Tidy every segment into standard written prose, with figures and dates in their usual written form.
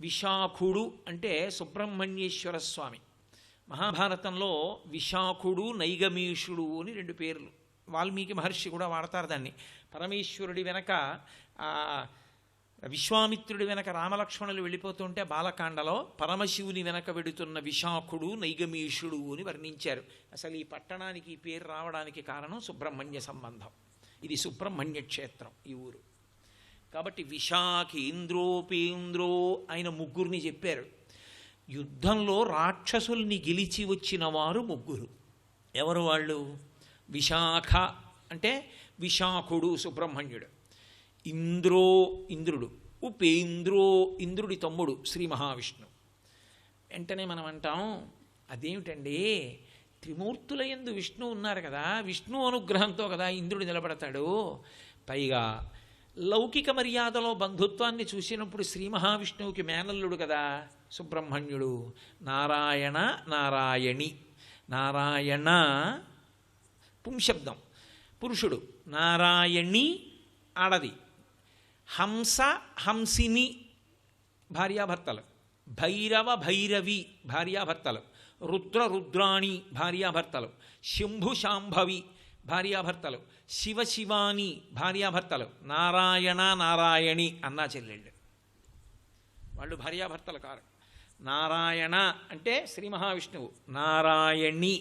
విశాఖుడు అంటే సుబ్రహ్మణ్యేశ్వర స్వామి. మహాభారతంలో విశాఖుడు నైగమీషుడు అని రెండు పేర్లు. వాల్మీకి మహర్షి కూడా వాడతారు దాన్ని. పరమేశ్వరుడి వెనక విశ్వామిత్రుడి వెనక రామలక్ష్మణులు వెళ్ళిపోతుంటే బాలకాండలో పరమశివుని వెనక వెడుతున్న విశాఖుడు నైగమీషుడు అని వర్ణించారు. అసలు ఈ పట్టణానికి ఈ పేరు రావడానికి కారణం సుబ్రహ్మణ్య సంబంధం. ఇది సుబ్రహ్మణ్య క్షేత్రం ఈ ఊరు. కాబట్టి విశాఖేంద్రోపేంద్రో ఆయన ముగ్గురిని చెప్పారు. యుద్ధంలో రాక్షసుల్ని గెలిచి వచ్చిన వారు ముగ్గురు. ఎవరు వాళ్ళు? విశాఖ అంటే విశాఖుడు సుబ్రహ్మణ్యుడు, ఇంద్రో ఇంద్రుడు, ఉపేంద్రో ఇంద్రుడి తమ్ముడు శ్రీ మహావిష్ణువు. వెంటనే మనం అంటాం, అదేమిటండి త్రిమూర్తుల యందు విష్ణువు ఉన్నారు కదా, విష్ణు అనుగ్రహంతో కదా ఇంద్రుడు నిలబడతాడు. పైగా లౌకిక మర్యాదలో బంధుత్వాన్ని చూసినప్పుడు శ్రీ మహావిష్ణువుకి మేనల్లుడు కదా సుబ్రహ్మణ్యుడు. నారాయణ నారాయణి, నారాయణ పుంశబ్దం పురుషుడు, నారాయణి ఆడది, హంస హంసిని భార్యాభర్తలు, భైరవ భైరవి భార్యాభర్తలు, రుద్ర రుద్రాణి భార్యాభర్తలు, శంభు శాంభవి భార్యాభర్తలు, శివ శివాని భార్యాభర్తలు, నారాయణ నారాయణి అన్నా చెల్లెళ్ళు. వాళ్ళు భార్యాభర్తలు కారు. నారాయణ అంటే శ్రీ మహావిష్ణువు, నారాయణి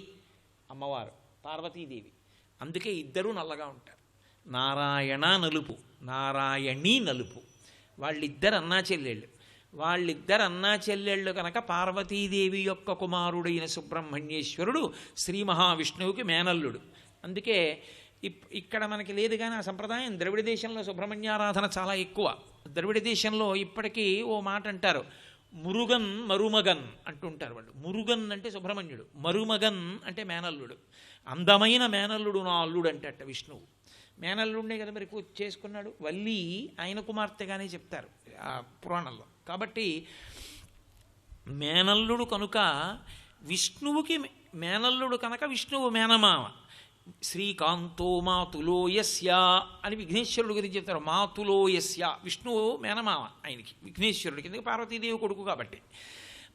అమ్మవారు పార్వతీదేవి. అందుకే ఇద్దరూ నల్లగా ఉంటారు. నారాయణ నలుపు, నారాయణి నలుపు. వాళ్ళిద్దరు అన్నా చెల్లెళ్ళు. వాళ్ళిద్దరు అన్నా చెల్లెళ్ళు కనుక పార్వతీదేవి యొక్క కుమారుడైన సుబ్రహ్మణ్యేశ్వరుడు శ్రీ మహావిష్ణువుకి మేనల్లుడు. అందుకే ఇక్కడ మనకి లేదు కానీ ఆ సంప్రదాయం ద్రవిడ దేశంలో సుబ్రహ్మణ్యారాధన చాలా ఎక్కువ. ద్రవిడ దేశంలో ఇప్పటికీ ఓ మాట అంటారు, మురుగన్ మరుమగన్ అంటుంటారు వాళ్ళు. మురుగన్ అంటే సుబ్రహ్మణ్యుడు, మరుమగన్ అంటే మేనల్లుడు. అందమైన మేనల్లుడు నా అల్లుడు అంటట విష్ణువు. మేనల్లుడినే కదా మరి చేసుకున్నాడు. వల్లి ఆయన కుమార్తెగానే చెప్తారు ఆ పురాణంలో. కాబట్టి మేనల్లుడు కనుక విష్ణువుకి మేనల్లుడు కనుక విష్ణువు మేనమామ. శ్రీకాంతో మాతులో యస్య అని విఘ్నేశ్వరుడు గురించి చెప్తారు. మాతులో యస్య విష్ణువు మేనమామ ఆయనకి, విఘ్నేశ్వరుడికి. ఎందుకు? పార్వతీదేవి కొడుకు కాబట్టి.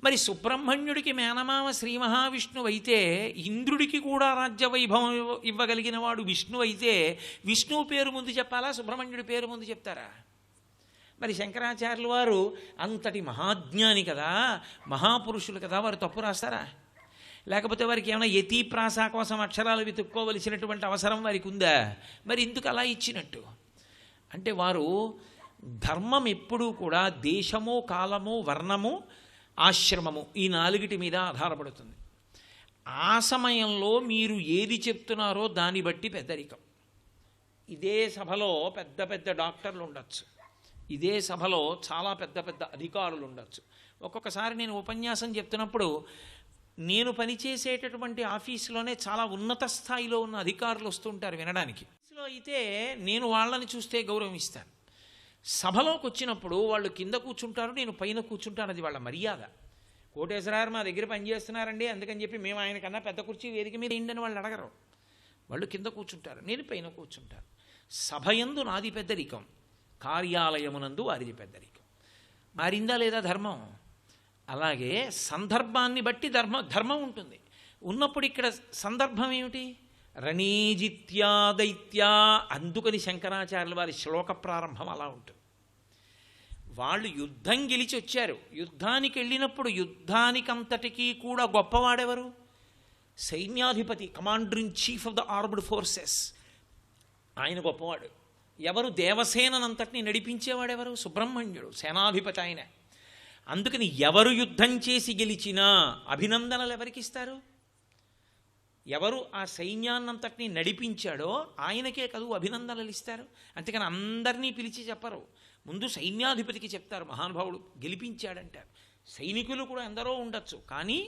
మరి సుబ్రహ్మణ్యుడికి మేనమామ శ్రీ మహావిష్ణువు అయితే ఇంద్రుడికి కూడా రాజ్య వైభవం ఇవ్వగలిగిన వాడు విష్ణువు అయితే విష్ణువు పేరు ముందు చెప్పాలా, సుబ్రహ్మణ్యుడి పేరు ముందు చెప్తారా? మరి శంకరాచార్యుల వారు అంతటి మహాజ్ఞాని కదా, మహాపురుషులు కదా, వారు తప్పు రాస్తారా? లేకపోతే వారికి ఏమైనా యతి ప్రాస కోసం అక్షరాలు వెతుక్కోవలసినటువంటి అవసరం వారికి ఉందా? మరి ఎందుకు అలా ఇచ్చినట్టు? అంటే వారు ధర్మం ఎప్పుడూ కూడా దేశము, కాలము, వర్ణము, ఆశ్రమము ఈ నాలుగిటి మీద ఆధారపడుతుంది. ఆ సమయంలో మీరు ఏది చెప్తున్నారో దాన్ని బట్టి పెద్దరికం. ఇదే సభలో పెద్ద పెద్ద డాక్టర్లు ఉండొచ్చు, ఇదే సభలో చాలా పెద్ద పెద్ద అధికారులు ఉండొచ్చు. ఒక్కొక్కసారి నేను ఉపన్యాసం చెప్తున్నప్పుడు నేను పనిచేసేటటువంటి ఆఫీసులోనే చాలా ఉన్నత స్థాయిలో ఉన్న అధికారులు వస్తుంటారు వినడానికి. ఆఫీసులో అయితే నేను వాళ్ళని చూస్తే గౌరవం ఇస్తాను. సభలోకి వచ్చినప్పుడు వాళ్ళు కింద కూర్చుంటారు, నేను పైన కూర్చుంటాను. అది వాళ్ళ మర్యాద. కోటేశ్వరారు మా దగ్గర పనిచేస్తున్నారండి అందుకని చెప్పి మేము ఆయనకన్నా పెద్ద కుర్చీ వేదిక మీద ఏంటని వాళ్ళు అడగరు. వాళ్ళు కింద కూర్చుంటారు, నేను పైన కూర్చుంటాను. సభయందు నాది పెద్దరికం, కార్యాలయమునందు వారిది పెద్దరికం. మారిందా లేదా ధర్మం? అలాగే సందర్భాన్ని బట్టి ధర్మం ఉంటుంది. ఉన్నప్పుడు ఇక్కడ సందర్భం ఏమిటి? రణీజిత్యా దైత్యా. అందుకని శంకరాచార్యుల వారి శ్లోక ప్రారంభం అలా ఉంటుంది. వాళ్ళు యుద్ధం గెలిచి వచ్చారు. యుద్ధానికి వెళ్ళినప్పుడు యుద్ధానికంతటికీ కూడా గొప్పవాడెవరు? సైన్యాధిపతి, commander in chief of the armed forces. ఆయన గొప్పవాడు. ఎవరు? దేవసేనంతటిని నడిపించేవాడెవరు? సుబ్రహ్మణ్యుడు, సేనాధిపతి ఆయన. అందుకని ఎవరు యుద్ధం చేసి గెలిచినా అభినందనలు ఎవరికి ఇస్తారు? ఎవరు ఆ సైన్యాన్నంతటినీ నడిపించాడో ఆయనకే కదూ అభినందనలు ఇస్తారు. అంతేకాని అందరినీ పిలిచి చెప్పరు. ముందు సైన్యాధిపతికి చెప్తారు, మహానుభావుడు గెలిపించాడంటారు. సైనికులు కూడా ఎందరో ఉండొచ్చు, కానీ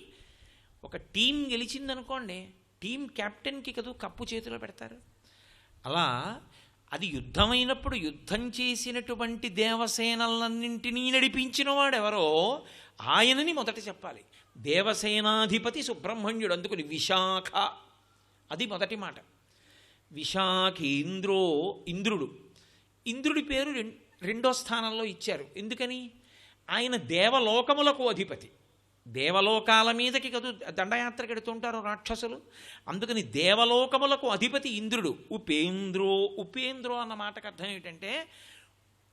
ఒక టీం గెలిచిందనుకోండి, టీం కెప్టెన్కి కదూ కప్పు చేతిలో పెడతారు. అలా అది యుద్ధమైనప్పుడు యుద్ధం చేసినటువంటి దేవసేనలన్నింటినీ నడిపించిన వాడెవరో ఆయనని మొదట చెప్పాలి. దేవసేనాధిపతి సుబ్రహ్మణ్యుడు, అందుకుని విశాఖ అది మొదటి మాట. విశాఖేంద్రో ఇంద్రుడు. ఇంద్రుడి పేరు రెండో స్థానంలో ఇచ్చారు. ఎందుకని? ఆయన దేవలోకములకు అధిపతి. దేవలోకాల మీదకి కదూ దండయాత్రకు ఎడుతుంటారు రాక్షసులు. అందుకని దేవలోకములకు అధిపతి ఇంద్రుడు. ఉపేంద్రో అన్న మాటకు అర్థం ఏమిటంటే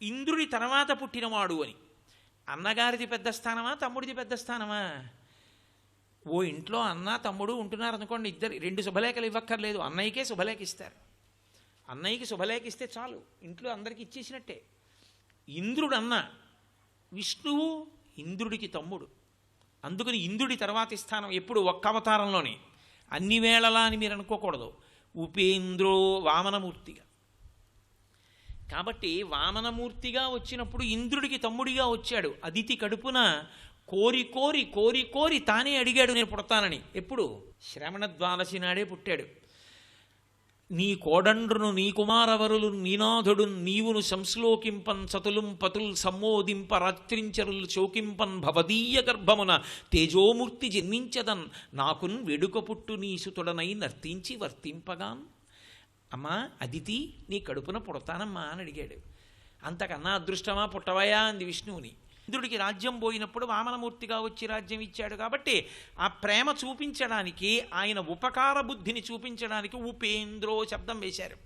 ఇంద్రుడి తర్వాత పుట్టినవాడు అని. అన్నగారిది పెద్ద స్థానమా, తమ్ముడిది పెద్ద స్థానమా? ఓ ఇంట్లో అన్న తమ్ముడు ఉంటున్నారు అనుకోండి, ఇద్దరు 2 శుభలేఖలు ఇవ్వక్కర్లేదు, అన్నయ్యకే శుభలేఖ ఇస్తారు. అన్నయ్యకి శుభలేఖ ఇస్తే చాలు, ఇంట్లో అందరికీ ఇచ్చేసినట్టే. ఇంద్రుడు అన్న, విష్ణువు ఇంద్రుడికి తమ్ముడు. అందుకని ఇంద్రుడి తర్వాతి స్థానం ఎప్పుడు ఒక్క అవతారంలోనే, అన్ని వేళలా అని మీరు అనుకోకూడదు. ఉపేంద్రో వామనమూర్తిగా. కాబట్టి వామనమూర్తిగా వచ్చినప్పుడు ఇంద్రుడికి తమ్ముడిగా వచ్చాడు. అదితి కడుపున కోరి కోరి కోరి కోరి తానే అడిగాడు నేను పుడతానని. ఎప్పుడు? శ్రవణ ద్వాదశి నాడే పుట్టాడు. నీ కోడండ్రును నీ కుమారవరులు నీనాథుడు నీవును సంశ్లోకింపన్ సతులుం పతుల్ సమ్మోదింప రాత్రించరులు శోకింపన్ భవదీయ గర్భమున తేజోమూర్తి జన్మించదన్ నాకున్ వెడుక పుట్టు నీ సుతుడనై నర్తించి వర్తింపగాన్. అమ్మా అదితి, నీ కడుపున పుడతానమ్మా అని అడిగాడు. అంతకన్నా అదృష్టమా పుట్టవయా అంది విష్ణువుని. ఇంద్రుడికి రాజ్యం పోయినప్పుడు వామనమూర్తిగా వచ్చి రాజ్యం ఇచ్చాడు కాబట్టి ఆ ప్రేమ చూపించడానికి, ఆయన ఉపకార బుద్ధిని చూపించడానికి ఉపేంద్రో శబ్దం వేశారు.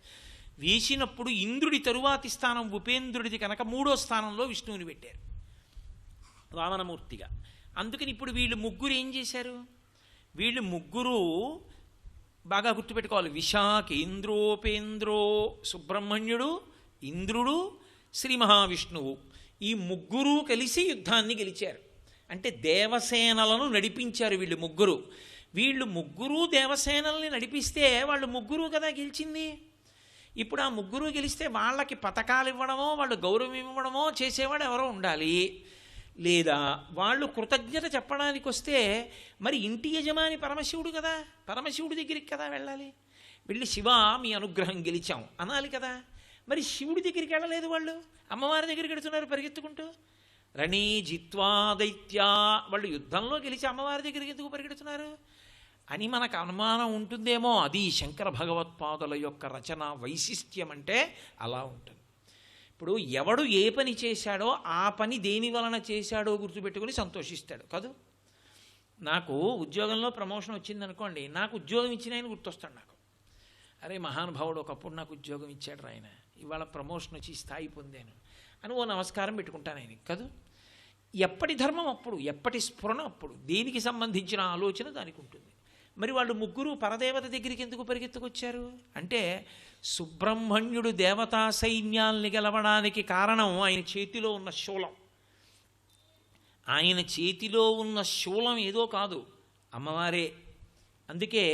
వేసినప్పుడు ఇంద్రుడి తరువాతి స్థానం ఉపేంద్రుడిది కనుక 3వ స్థానంలో విష్ణువుని పెట్టారు వామనమూర్తిగా. అందుకని ఇప్పుడు వీళ్ళు ముగ్గురు ఏం చేశారు? వీళ్ళు ముగ్గురు బాగా గుర్తుపెట్టుకోవాలి. విశాఖేంద్రోపేంద్రో సుబ్రహ్మణ్యుడు, ఇంద్రుడు, శ్రీ మహావిష్ణువు, ఈ ముగ్గురు కలిసి యుద్ధాన్ని గెలిచారు. అంటే దేవసేనలను నడిపించారు వీళ్ళు ముగ్గురు. వీళ్ళు ముగ్గురు దేవసేనల్ని నడిపిస్తే వాళ్ళు ముగ్గురు కదా గెలిచింది. ఇప్పుడు ఆ ముగ్గురు గెలిస్తే వాళ్ళకి పతకాలు ఇవ్వడమో, వాళ్ళు గౌరవం ఇవ్వడమో చేసేవాడు ఎవరో ఉండాలి. లేదా వాళ్ళు కృతజ్ఞత చెప్పడానికి వస్తే మరి ఇంటి యజమాని పరమశివుడు కదా, పరమశివుడి దగ్గరికి కదా వెళ్ళాలి. వెళ్ళి శివ మీ అనుగ్రహం గెలిచాం అనాలి కదా. మరి శివుడి దగ్గరికి వెళ్ళలేదు, వాళ్ళు అమ్మవారి దగ్గరికి వెడుతున్నారు పరిగెత్తుకుంటూ. రణీ జిత్వా దైత్యా, వాళ్ళు యుద్ధంలో గెలిచి అమ్మవారి దగ్గరికి ఎందుకు పరిగెడుతున్నారు అని మనకు అనుమానం ఉంటుందేమో. అది శంకర భగవత్పాదుల యొక్క రచన వైశిష్ట్యం అంటే అలా ఉంటుంది. ఇప్పుడు ఎవడు ఏ పని చేశాడో ఆ పని దేని వలన చేశాడో గుర్తుపెట్టుకుని సంతోషిస్తాడు కాదు. నాకు ఉద్యోగంలో ప్రమోషన్ వచ్చిందనుకోండి, నాకు ఉద్యోగం ఇచ్చిన ఆయన గుర్తొస్తాడు నాకు. అరే మహానుభావుడు ఒకప్పుడు నాకు ఉద్యోగం ఇచ్చాడు ఆయన, ఇవాళ ప్రమోషన్ వచ్చి స్థాయి పొందాను అని ఓ నమస్కారం పెట్టుకుంటాను ఆయన కాదు. ఎప్పటి ధర్మం అప్పుడు, ఎప్పటి స్ఫురణ అప్పుడు, దేనికి సంబంధించిన ఆలోచన దానికి ఉంటుంది. మరి వాళ్ళు ముగ్గురు పరదేవత దగ్గరికి ఎందుకు పరిగెత్తుకొచ్చారు అంటే సుబ్రహ్మణ్యుడు దేవతా సైన్యాల్ని గెలవడానికి కారణం ఆయన చేతిలో ఉన్న శూలం. ఆయన చేతిలో ఉన్న శూలం ఏదో కాదు, అమ్మవారే. అందుకే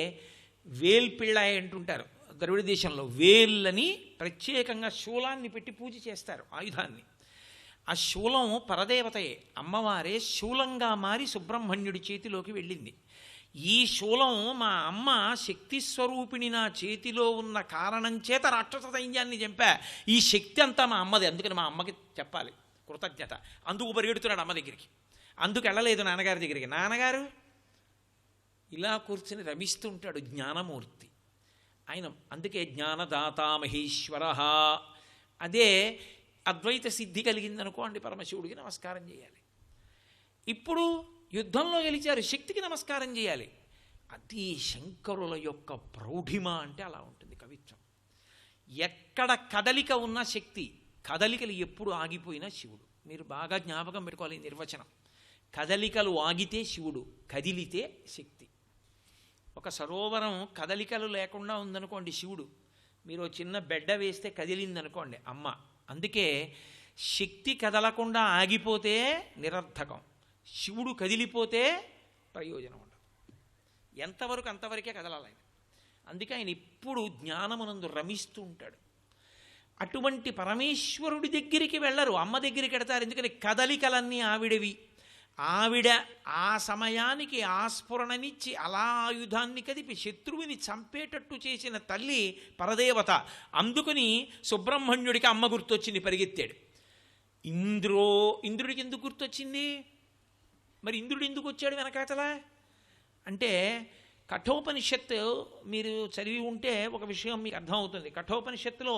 వేల్పిళ్ళాయి అంటుంటారు ద్రవిడ దేశంలో. వేళ్ళని ప్రత్యేకంగా శూలాన్ని పెట్టి పూజ చేస్తారు, ఆయుధాన్ని. ఆ శూలం పరదేవతయే, అమ్మవారే శూలంగా మారి సుబ్రహ్మణ్యుడి చేతిలోకి వెళ్ళింది. ఈ శూలం మా అమ్మ శక్తి స్వరూపిణి నా చేతిలో ఉన్న కారణం చేత రాక్షస సైన్యాన్ని చంపా, ఈ శక్తి అంతా మా అమ్మది, అందుకని మా అమ్మకి చెప్పాలి కృతజ్ఞత. అందుకు పరిగెడుతున్నాడు అమ్మ దగ్గరికి. అందుకు వెళ్ళలేదు నాన్నగారి దగ్గరికి. నాన్నగారు ఇలా కూర్చుని రమిస్తుంటాడు, జ్ఞానమూర్తి ఆయన. అందుకే జ్ఞానదాత మహేశ్వర. అదే అద్వైత సిద్ధి కలిగిందనుకోండి, పరమశివుడికి నమస్కారం చేయాలి. ఇప్పుడు యుద్ధంలో గెలిచారు, శక్తికి నమస్కారం చేయాలి. అది శంకరుల యొక్క ప్రౌఢిమ అంటే అలా ఉంటుంది కవిత్వం. ఎక్కడ కదలిక ఉన్న శక్తి, కదలికలు ఎప్పుడు ఆగిపోయినా శివుడు. మీరు బాగా జ్ఞాపకం పెట్టుకోవాలి ఈ నిర్వచనం. కదలికలు ఆగితే శివుడు, కదిలితే శక్తి. ఒక సరోవరం కదలికలు లేకుండా ఉందనుకోండి శివుడు. మీరు చిన్న బెడ్డ వేస్తే కదిలిందనుకోండి అమ్మ. అందుకే శక్తి కదలకుండా ఆగిపోతే నిరర్థకం, శివుడు కదిలిపోతే ప్రయోజనం ఉండదు. ఎంతవరకు అంతవరకే కదలాలి. అందుకే ఆయన ఎప్పుడు జ్ఞానమునందు రమిస్తూ ఉంటాడు. అటువంటి పరమేశ్వరుడి దగ్గరికి వెళ్ళరు, అమ్మ దగ్గరికి వెడతారు. ఎందుకని కదలికలన్నీ ఆవిడవి. ఆవిడ ఆ సమయానికి ఆస్ఫురణనిచ్చి అలా ఆయుధాన్ని కదిపి శత్రువుని చంపేటట్టు చేసిన తల్లి పరదేవత. అందుకని సుబ్రహ్మణ్యుడికి అమ్మ గుర్తొచ్చింది, పరిగెత్తాడు. ఇంద్రుడికి ఎందుకు గుర్తొచ్చింది? మరి ఇంద్రుడు ఎందుకు వచ్చాడు వెనకాతల అంటే, కఠోపనిషత్తు మీరు చదివి ఉంటే ఒక విషయం మీకు అర్థమవుతుంది. కఠోపనిషత్తులో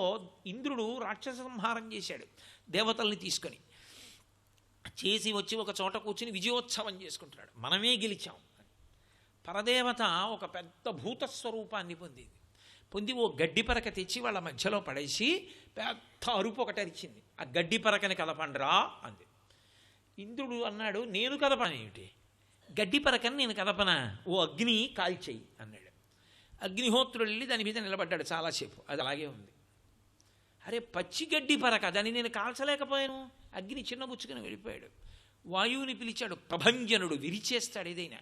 ఇంద్రుడు రాక్షస సంహారం చేశాడు దేవతల్ని తీసుకొని. చేసి వచ్చి ఒక చోట కూర్చుని విజయోత్సవం చేసుకుంటున్నాడు, మనమే గెలిచాం. పరదేవత ఒక పెద్ద భూతస్వరూపాన్ని పొంది ఓ గడ్డి పరక తెచ్చి వాళ్ళ మధ్యలో పడేసి పెద్ద అరుపు ఒకటి అరిచింది. ఆ గడ్డి పరకని కదపండ్రా అంది. ఇంద్రుడు అన్నాడు, నేను కదపనేమిటి, గడ్డి పరకని నేను కదపనా, ఓ అగ్ని కాల్చేయి అన్నాడు. అగ్నిహోత్రుడు వెళ్ళి దాని మీద నిలబడ్డాడు చాలాసేపు, అది అలాగే ఉంది. అరే పచ్చి గడ్డి పరక, దాన్ని నేను కాల్చలేకపోయాను. అగ్ని చిన్నబుచ్చుకుని వెళ్ళిపోయాడు. వాయువుని పిలిచాడు, ప్రభంజనుడు విరిచేస్తాడు ఏదైనా,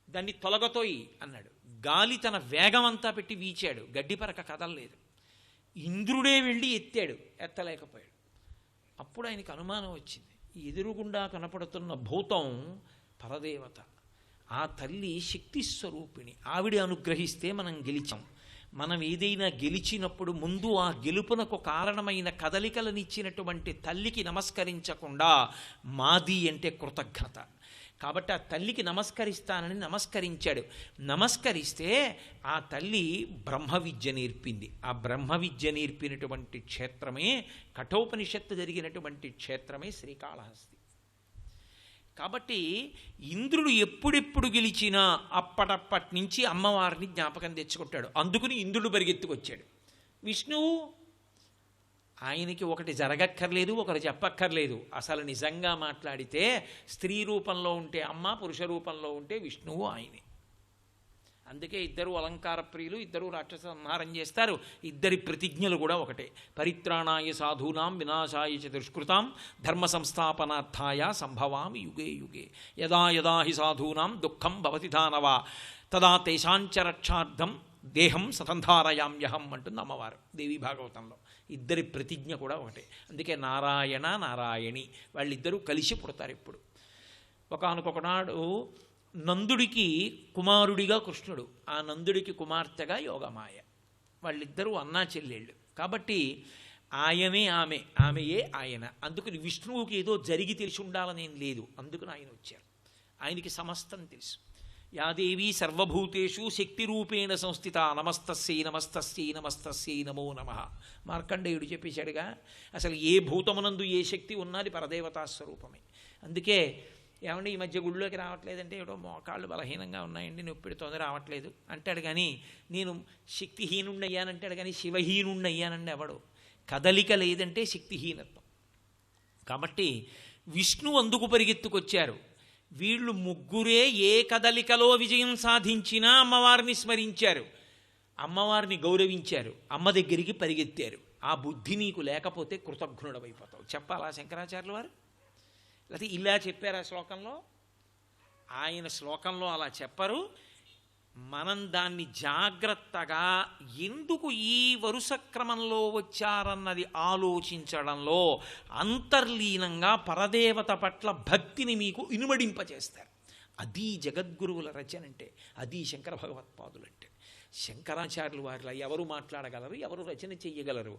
దాన్ని తొలగతోయి అన్నాడు. గాలి తన వేగం అంతా పెట్టి వీచాడు, గడ్డి పరక కదలలేదు. ఇంద్రుడే వెళ్ళి ఎత్తాడు, ఎత్తలేకపోయాడు. అప్పుడు ఆయనకు అనుమానం వచ్చింది, ఎదురుగుండా కనపడుతున్న భూతం పరదేవత, ఆ తల్లి శక్తి స్వరూపిణి, ఆవిడ అనుగ్రహిస్తే మనం గెలిచాం. మనం ఏదైనా గెలిచినప్పుడు ముందు ఆ గెలుపునకు కారణమైన కదలికలనిచ్చినటువంటి తల్లికి నమస్కరించకుండా మాది అంటే కృతజ్ఞత. కాబట్టి ఆ తల్లికి నమస్కరిస్తానని నమస్కరించాడు. నమస్కరిస్తే ఆ తల్లి బ్రహ్మ విద్య నేర్పింది. ఆ బ్రహ్మ విద్య నేర్పినటువంటి క్షేత్రమే, కఠోపనిషత్తు జరిగినటువంటి క్షేత్రమే శ్రీకాళహస్తి. కాబట్టి ఇంద్రుడు ఎప్పుడెప్పుడు గెలిచినా అప్పటప్పటి నుంచి అమ్మవారిని జ్ఞాపకం తెచ్చుకుంటాడు. అందుకుని ఇంద్రుడు పరిగెత్తుకొచ్చాడు. విష్ణువు ఆయనకి ఒకటి జరగక్కర్లేదు, ఒకటి చెప్పక్కర్లేదు. అసలు నిజంగా మాట్లాడితే స్త్రీ రూపంలో ఉంటే అమ్మ, పురుష రూపంలో ఉంటే విష్ణువు ఆయనే. అందుకే ఇద్దరు అలంకార ప్రియులు, ఇద్దరు రాక్షస సంహారం చేస్తారు. ఇద్దరి ప్రతిజ్ఞలు కూడా ఒకటే, పరిత్రాణాయ సాధూనాం వినాశాయ చ దుష్కృతాం ధర్మ సంస్థాపనార్థాయ సంభవామి యుగే యుగే యదా యదా హి సాధూనాం దుఃఖం భవతి దానవ తదా తేషాంచ రక్షార్థం దేహం సతంధారయామ్యహం అంటుంది అమ్మవారు దేవీ భాగవతంలో. ఇద్దరి ప్రతిజ్ఞ కూడా ఒకటే. అందుకే నారాయణ నారాయణి వాళ్ళిద్దరూ కలిసి పుడతారు. ఇప్పుడు ఒకానొకనాడు నందుడికి కుమారుడిగా కృష్ణుడు, ఆ నందుడికి కుమార్తెగా యోగమాయ. వాళ్ళిద్దరూ అన్నా చెల్లెళ్ళు. కాబట్టి ఆయనే ఆమె, ఆమెయే ఆయన. అందుకని విష్ణువుకి ఏదో జరిగి తెలిసి ఉండాలనేం లేదు. అందుకని ఆయన వచ్చారు. ఆయనకి సమస్తం తెలుసు. యాదేవీ సర్వభూతేషు శక్తి రూపేణ సంస్థిత నమస్తస్యై నమస్తస్యై నమస్తస్యై నమో నమః. మార్కండేయుడు చెప్పేశాడుగా, అసలు ఏ భూతమునందు ఏ శక్తి ఉన్నది పరదేవతా స్వరూపమే. అందుకే ఏమంటే ఈ మధ్య గుళ్ళోకి రావట్లేదంటే, ఏడో మోకాళ్ళు బలహీనంగా ఉన్నాయండి, నొప్పిడితోంది రావట్లేదు అంటాడు. కానీ నేను శక్తిహీనుణ్ణి అయ్యానంటాడు, కానీ శివహీనుణ్ణి అయ్యానండి ఎవడు. కదలిక లేదంటే శక్తిహీనత్వం. కాబట్టి విష్ణు అందుకు పరిగెత్తుకొచ్చారు. వీళ్ళు ముగ్గురే ఏ కదలికలో విజయం సాధించినా అమ్మవారిని స్మరించారు, అమ్మవారిని గౌరవించారు, అమ్మ దగ్గరికి పరిగెత్తారు. ఆ బుద్ధి నీకు లేకపోతే కృతజ్ఞుడమైపోతావు. చెప్పాలా శంకరాచార్యుల వారు? లేకపోతే ఇలా చెప్పారు ఆ శ్లోకంలో? ఆయన శ్లోకంలో అలా చెప్పరు. మనం దాన్ని జాగ్రత్తగా ఎందుకు ఈ వరుస క్రమంలో వచ్చారన్నది ఆలోచించడంలో అంతర్లీనంగా పరదేవత పట్ల భక్తిని మీకు ఇనుమడింపచేస్తారు. అది జగద్గురువుల రచన అంటే, అది శంకర భగవత్పాదులంటే. శంకరాచార్యులు వారిలా ఎవరు మాట్లాడగలరు, ఎవరు రచన చెయ్యగలరు?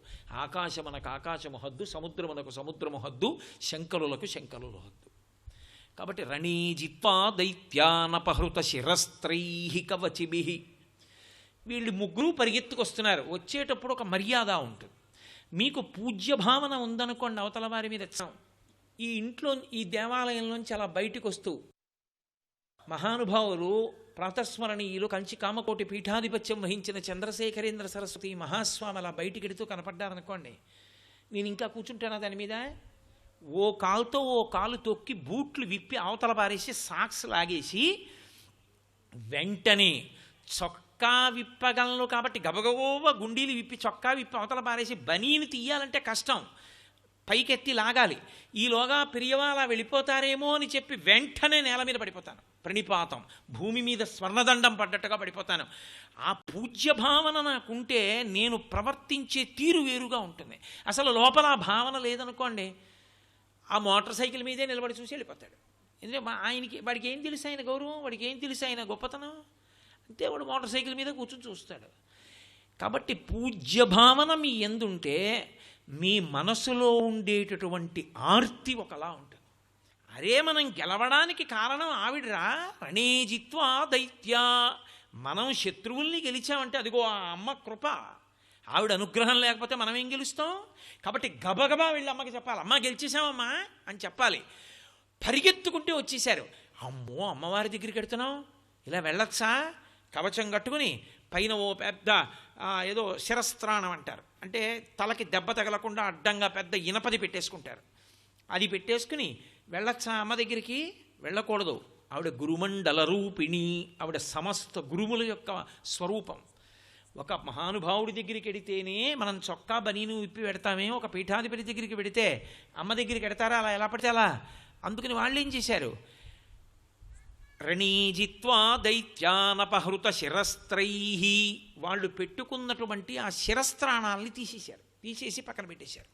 ఆకాశమనకు ఆకాశము హద్దు, సముద్రమునకు సముద్రము హద్దు, శంకరులకు శంకరులు హద్దు. కాబట్టి రణీజిత్వా దైత్యానపహృత శిరస్త్రై కవచిభి. వీళ్ళు ముగ్గురు పరిగెత్తుకొస్తున్నారు. వచ్చేటప్పుడు ఒక మర్యాద ఉంటుంది. మీకు పూజ్య భావన ఉందనుకోండి అవతల వారి మీద. ఈ ఇంట్లో ఈ దేవాలయంలోంచి అలా బయటికి వస్తూ మహానుభావులు ప్రాతస్మరణీయులు కంచి కామకోటి పీఠాధిపత్యం వహించిన చంద్రశేఖరేంద్ర సరస్వతి మహాస్వామి అలా బయటికి ఎడుతూ కనపడ్డారనుకోండి, నేను ఇంకా కూర్చుంటానా దాని మీద? ఓ కాలుతో ఓ కాలు తొక్కి బూట్లు విప్పి అవతల పారేసి సాక్స్ లాగేసి వెంటనే చొక్కా విప్పగలను కాబట్టి గబగబోవ గుండీలు విప్పి చొక్కా విప్పి అవతల పారేసి బనీని తీయాలంటే కష్టం. పైకెత్తి లాగాలి. ఈలోగా పెరియవాళ్ళ వెళ్ళిపోతారేమో అని చెప్పి వెంటనే నేల మీద పడిపోతాను. ప్రణిపాతం, భూమి మీద స్వర్ణదండం పడ్డట్టుగా పడిపోతాను. ఆ పూజ్య భావన నాకుంటే నేను ప్రవర్తించే తీరు వేరుగా ఉంటుంది. అసలు లోపల ఆ భావన లేదనుకోండి, ఆ మోటార్ సైకిల్ మీదే నిలబడి చూసి వెళ్ళిపోతాడు. ఎందుకంటే వాడికి ఏం తెలుసు ఆయన గౌరవం, వాడికి ఏం తెలుసు ఆయన గొప్పతనం, అంతే. వాడు మోటార్ సైకిల్ మీద కూర్చొని చూస్తాడు. కాబట్టి పూజ్య భావన మీ ఎందుంటే మీ మనసులో ఉండేటటువంటి ఆర్తి ఒకలా ఉంటుంది. అరే మనం గెలవడానికి కారణం ఆవిడరా, రణేజిత్వా దైత్యా. మనం శత్రువుల్ని గెలిచామంటే అదిగో ఆ అమ్మ కృప, ఆవిడ అనుగ్రహం లేకపోతే మనం ఏం గెలుస్తాం. కాబట్టి గబగబా వెళ్ళి అమ్మకి చెప్పాలి, అమ్మ గెలిచేసామమ్మా అని చెప్పాలి. పరిగెత్తుకుంటే వచ్చేసారు. అమ్మో అమ్మవారి దగ్గరికి వెడుతున్నాం, ఇలా వెళ్ళొచ్చా? కవచం కట్టుకుని పైన ఓ పెద్ద ఏదో శిరస్త్రాణం అంటారు, అంటే తలకి దెబ్బ తగలకుండా అడ్డంగా పెద్ద ఇనపది పెట్టేసుకుంటారు. అది పెట్టేసుకుని వెళ్ళొచ్చా అమ్మ దగ్గరికి? వెళ్ళకూడదు. ఆవిడ గురుమండల రూపిణి, ఆవిడ సమస్త గురువుల యొక్క స్వరూపం. ఒక మహానుభావుడి దగ్గరికి వెడితేనే మనం చొక్కా బనీను విప్పి పెడతామే, ఒక పీఠాధిపతి దగ్గరికి వెడితే అమ్మ దగ్గరికి వెడతారా? అలా ఎలా పడితే అలా. అందుకని వాళ్ళు ఏం చేశారు, రణీజిత్వా దైత్యానపహృత శిరస్త్రై, వాళ్ళు పెట్టుకున్నటువంటి ఆ శిరస్త్రాణాలని తీసేసి పక్కన పెట్టేశారు.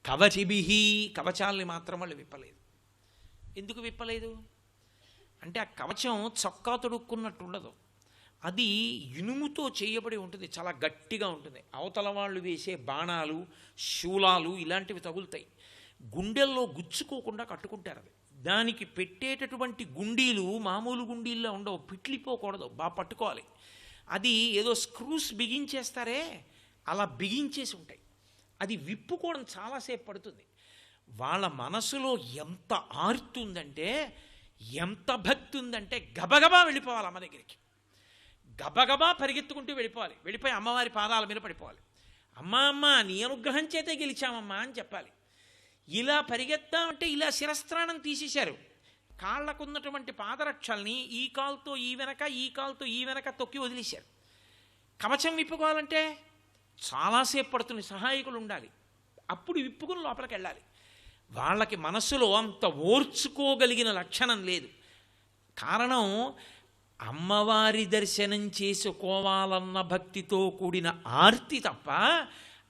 కవచిభిహి, కవచాలని మాత్రం వాళ్ళు విప్పలేదు. ఎందుకు విప్పలేదు అంటే ఆ కవచం చొక్కా తొడుక్కున్నట్టు ఉండదు, అది ఇనుముతో చేయబడి ఉంటుంది, చాలా గట్టిగా ఉంటుంది. అవతల వాళ్ళు వేసే బాణాలు, శూలాలు ఇలాంటివి తగులుతాయి. గుండెల్లో గుచ్చుకోకుండా కట్టుకుంటారు. అది దానికి పెట్టేటటువంటి గుండీలు మామూలు గుండీల్లో ఉండవు, పిట్లిపోకూడదు, బాగా పట్టుకోవాలి. అది ఏదో స్క్రూస్ బిగించేస్తారే అలా బిగించేసి ఉంటాయి. అది విప్పుకోవడం చాలాసేపు పడుతుంది. వాళ్ళ మనసులో ఎంత ఆర్తి ఉందంటే, ఎంత భక్తి ఉందంటే గబగబా వెళ్ళిపోవాలి అమ్మ దగ్గరికి, గబగబా పరిగెత్తుకుంటూ వెళ్ళిపోవాలి. వెళ్ళిపోయి అమ్మవారి పాదాల మీద పడిపోవాలి. అమ్మ నీ అనుగ్రహం చేతే గెలిచామమ్మా అని చెప్పాలి. ఇలా పరిగెత్తామంటే ఇలా శిరస్త్రాణం తీసేశారు. కాళ్ళకున్నటువంటి పాదరక్షల్ని ఈ కాలుతో ఈ వెనక, ఈ కాలుతో ఈ వెనక తొక్కి వదిలేశారు. కవచం విప్పుకోవాలంటే చాలాసేపు పడుతుంది, సహాయకులు ఉండాలి, అప్పుడు విప్పుకుని లోపలికి వెళ్ళాలి. వాళ్ళకి మనస్సులో అంత ఓర్చుకోగలిగిన లక్షణం లేదు. కారణం అమ్మవారి దర్శనం చేసుకోవాలన్న భక్తితో కూడిన ఆర్తి తప్ప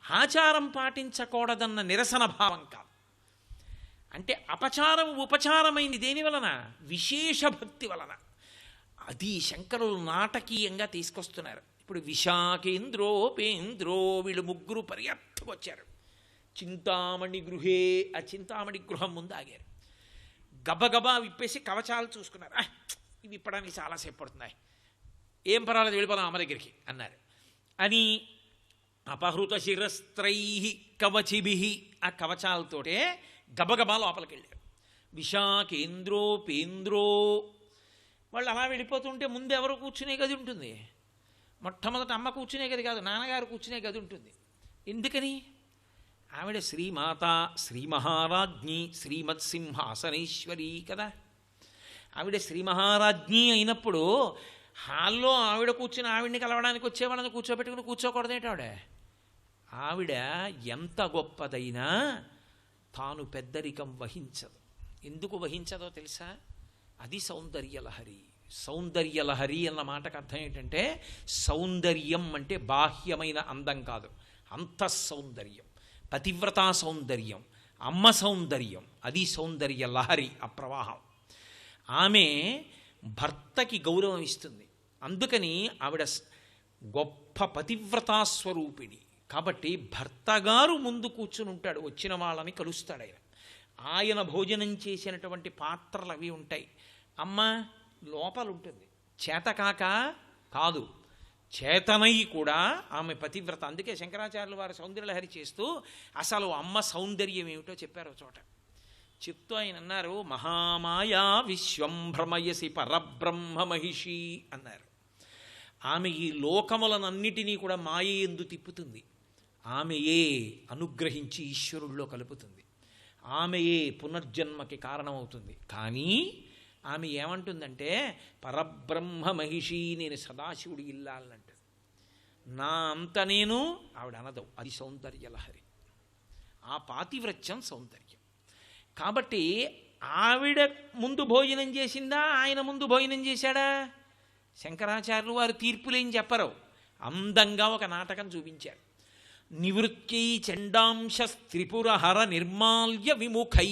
ఆచారం పాటించకూడదన్న నిరసన భావం కాదు. అంటే అపచారం ఉపచారమైంది దేని వలన? విశేష భక్తి వలన. అది శంకరులు నాటకీయంగా తీసుకొస్తున్నారు. ఇప్పుడు విశాఖేంద్రోపేంద్రో వీళ్ళు ముగ్గురు పరిగెత్తుకొచ్చారు. చింతామణి గృహే, ఆ చింతామణి గృహం ముందు ఆగారు. గబగబా విప్పేసి కవచాలు చూసుకున్నారు. ఇవి ఇప్పడానికి చాలాసేపు పడుతున్నాయి, ఏం పర్వాలేదు వెళ్ళిపోదాం అమ్మ దగ్గరికి అన్నారు. అని అపహృత శిరస్త్రై కవచిభిహి, ఆ కవచాలతోటే గబగబా లోపలికి వెళ్ళారు. విశాఖేంద్రోపేంద్రో, వాళ్ళు అలా వెళ్ళిపోతుంటే ముందు ఎవరు కూర్చునే గది ఉంటుంది? మొట్టమొదట అమ్మ కూర్చునే గది కాదు, నాన్నగారు కూర్చునే గది ఉంటుంది. ఎందుకని? ఆవిడ శ్రీమాత, శ్రీ మహారాజ్ఞి, శ్రీమత్సింహాసనేశ్వరి కదా. ఆవిడ శ్రీ మహారాజ్ఞి అయినప్పుడు హాల్లో ఆవిడ కూర్చుని ఆవిడ్ని కలవడానికి వచ్చే వాళ్ళని కూర్చోబెట్టుకుని కూర్చోకూడదేంటి? ఆవిడ ఎంత గొప్పదైనా తాను పెద్దరికం వహించదు. ఎందుకు వహించదో తెలుసా? అది సౌందర్యలహరి. సౌందర్యలహరి అన్న మాటకు అర్థం ఏంటంటే, సౌందర్యం అంటే బాహ్యమైన అందం కాదు, అంతఃసౌందర్యం, పతివ్రతా సౌందర్యం, అమ్మ సౌందర్యం, అది సౌందర్య లహరి, ఆ ప్రవాహం. ఆమె భర్తకి గౌరవం ఇస్తుంది. అందుకని ఆవిడ గొప్ప పతివ్రతా స్వరూపిణి. కాబట్టి భర్తగారు ముందు కూర్చుని ఉంటాడు, వచ్చిన వాళ్ళని కలుస్తాడు ఆయన. ఆయన భోజనం చేసినటువంటి పాత్రలు అవి ఉంటాయి. అమ్మ లోపల ఉంటుంది, చేతకాక కాదు, చేతనై కూడా ఆమె పతివ్రత. అందుకే శంకరాచార్యులు వారు సౌందర్యలహరి చేస్తూ అసలు అమ్మ సౌందర్యం ఏమిటో చెప్పారు చోట. చెప్తూ ఆయన అన్నారు, మహామాయా విశ్వం భ్రమయసి పరబ్రహ్మ మహిషి అన్నారు. ఆమె ఈ లోకములనన్నిటినీ కూడా మాయయందు తిప్పుతుంది. ఆమెయే అనుగ్రహించి ఈశ్వరుల్లో కలుపుతుంది. ఆమెయే పునర్జన్మకి కారణమవుతుంది. కానీ ఆమె ఏమంటుందంటే, పరబ్రహ్మ మహిషి, నేను సదాశివుడి ఇల్లాలంటుంది. నా అంత నేను ఆవిడ అనదు. అది సౌందర్యలహరి. ఆ పాతివ్రత్యం సౌందర్యం. కాబట్టి ఆవిడ ముందు భోజనం చేసిందా, ఆయన ముందు భోజనం చేశాడా? శంకరాచార్యులు వారు తీర్పులేం చెప్పరు, అందంగా ఒక నాటకం చూపించారు. నివృత్యై చండాంశ త్రిపురహర నిర్మాల్య విముఖై.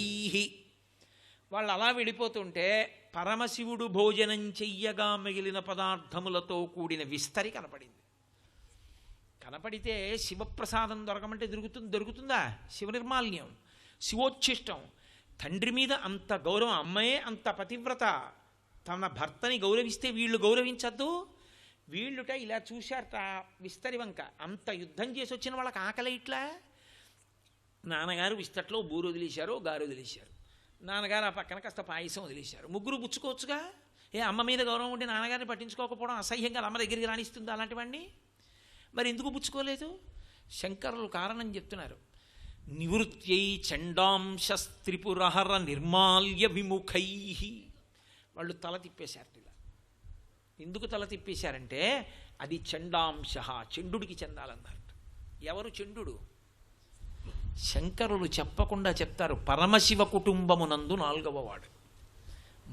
వాళ్ళు అలా వెళ్ళిపోతుంటే పరమశివుడు భోజనం చెయ్యగా మిగిలిన పదార్థములతో కూడిన విస్తరి కనపడింది. కనపడితే శివప్రసాదం దొరకమంటే దొరుకుతుందా? శివనిర్మాల్యం, శివోచ్ఛిష్టం. తండ్రి మీద అంత గౌరవం, అమ్మాయే అంత పతివ్రత, తన భర్తని గౌరవిస్తే వీళ్ళు గౌరవించద్దు? వీళ్ళుట ఇలా చూశారట విస్తరి వంక. అంత యుద్ధం చేసి వచ్చిన వాళ్ళకి ఆకలి ఇట్లా. నాన్నగారు విస్తట్లో బూరు వదిలేశారు, గారు వదిలేశారు. నాన్నగారు ఆ పక్కన కాస్త పాయసం వదిలేశారు. ముగ్గురు పుచ్చుకోవచ్చుగా. అమ్మ మీద గౌరవం ఉంటే నాన్నగారిని పట్టించుకోకపోవడం అసహ్యంగా అమ్మ దగ్గరికి రాణిస్తుంది అలాంటివన్నీ. మరి ఎందుకు పుచ్చుకోలేదు? శంకరులు కారణం చెప్తున్నారు. నివృత్యై చండాంశ త్రిపురహర నిర్మాల్య విముఖై. వాళ్ళు తల తిప్పేశారు ఇలా. ఎందుకు తల తిప్పేశారంటే అది చండాంశ, చండుడికి చెందాలన్నారు. ఎవరు చండు? శంకరులు చెప్పకుండా చెప్తారు, పరమశివ కుటుంబమునందు 4వ వాడు.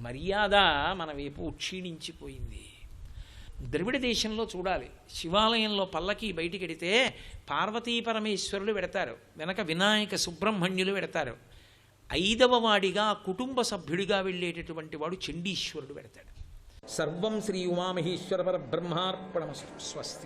మర్యాద మన వైపు క్షీణించిపోయింది. ద్రవిడ దేశంలో చూడాలి, శివాలయంలో పల్లకి బయటికెడితే పార్వతీ పరమేశ్వరులు పెడతారు, వెనక వినాయక సుబ్రహ్మణ్యులు పెడతారు. 5వ వాడిగా కుటుంబ సభ్యుడిగా వెళ్ళేటటువంటి వాడు చండీశ్వరుడు పెడతాడు. సర్వం శ్రీ ఉమామహేశ్వర పరబ్రహ్మార్పణమస్తు. స్వస్తి.